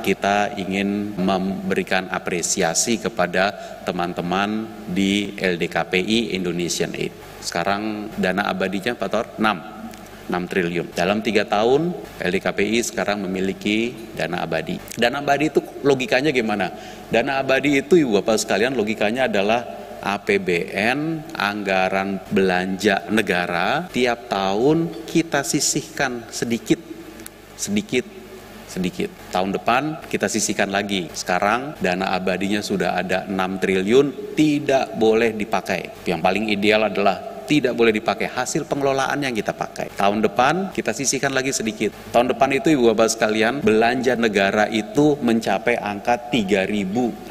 kita ingin memberikan apresiasi kepada teman-teman di LDKPI Indonesian Aid. Sekarang dana abadinya Pak Tor 6 triliun. Dalam 3 tahun, LDKPI sekarang memiliki dana abadi. Dana abadi itu logikanya gimana? Dana abadi itu, Ibu Bapak sekalian, logikanya adalah APBN, anggaran belanja negara, tiap tahun kita sisihkan sedikit. Tahun depan kita sisihkan lagi. Sekarang dana abadinya sudah ada 6 triliun, tidak boleh dipakai. Yang paling ideal adalah tidak boleh dipakai, hasil pengelolaan yang kita pakai. Tahun depan kita sisihkan lagi sedikit. Tahun depan itu, Ibu Bapak sekalian, belanja negara itu mencapai angka 3.060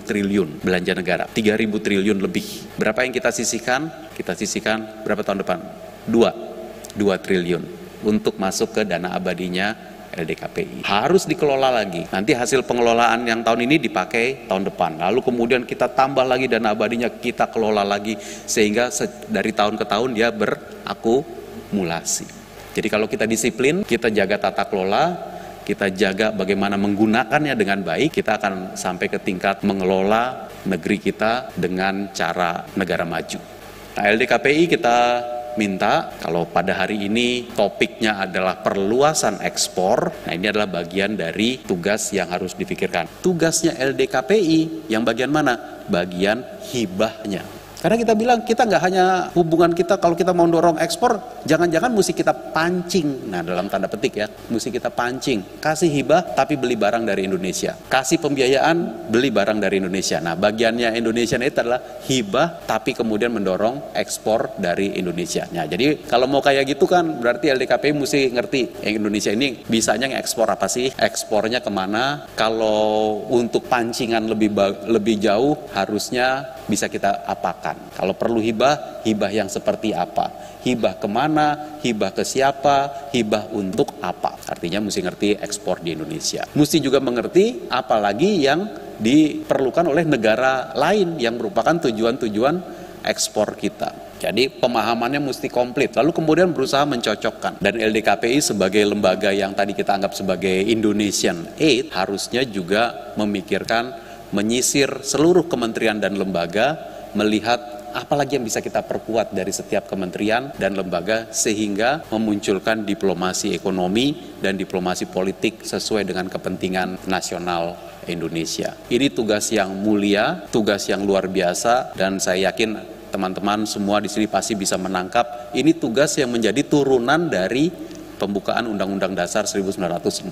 triliun belanja negara. 3.000 triliun lebih. Berapa yang kita sisihkan? Kita sisihkan berapa tahun depan? 2 triliun untuk masuk ke dana abadinya LDKPI. Harus dikelola lagi. Nanti hasil pengelolaan yang tahun ini dipakai tahun depan. Lalu kemudian kita tambah lagi dana abadinya, kita kelola lagi sehingga dari tahun ke tahun dia berakumulasi. Jadi kalau kita disiplin, kita jaga tata kelola, kita jaga bagaimana menggunakannya dengan baik, kita akan sampai ke tingkat mengelola negeri kita dengan cara negara maju. Nah, LDKPI kita minta, kalau pada hari ini topiknya adalah perluasan ekspor, nah ini adalah bagian dari tugas yang harus dipikirkan. Tugasnya LDKPI yang bagian mana? Bagian hibahnya. Karena kita bilang, kita nggak hanya hubungan kita, kalau kita mau dorong ekspor, jangan-jangan mesti kita pancing. Nah, dalam tanda petik ya, mesti kita pancing. Kasih hibah, tapi beli barang dari Indonesia. Kasih pembiayaan, beli barang dari Indonesia. Nah, bagiannya Indonesia itu adalah hibah, tapi kemudian mendorong ekspor dari Indonesia. Nah, jadi kalau mau kayak gitu kan, berarti LDKPI mesti ngerti, yang Indonesia ini bisanya ngekspor apa sih? Ekspornya kemana? Kalau untuk pancingan lebih jauh, harusnya bisa kita apakan. Kalau perlu hibah yang seperti apa? Hibah kemana? Hibah ke siapa? Hibah untuk apa? Artinya mesti ngerti ekspor di Indonesia. Mesti juga mengerti apalagi yang diperlukan oleh negara lain yang merupakan tujuan-tujuan ekspor kita. Jadi pemahamannya mesti komplit. Lalu kemudian berusaha mencocokkan. Dan LDKPI sebagai lembaga yang tadi kita anggap sebagai Indonesian Aid harusnya juga memikirkan, menyisir seluruh kementerian dan lembaga, melihat apalagi yang bisa kita perkuat dari setiap kementerian dan lembaga sehingga memunculkan diplomasi ekonomi dan diplomasi politik sesuai dengan kepentingan nasional Indonesia. Ini tugas yang mulia, tugas yang luar biasa, dan saya yakin teman-teman semua di sini pasti bisa menangkap ini tugas yang menjadi turunan dari pembukaan Undang-Undang Dasar 1945.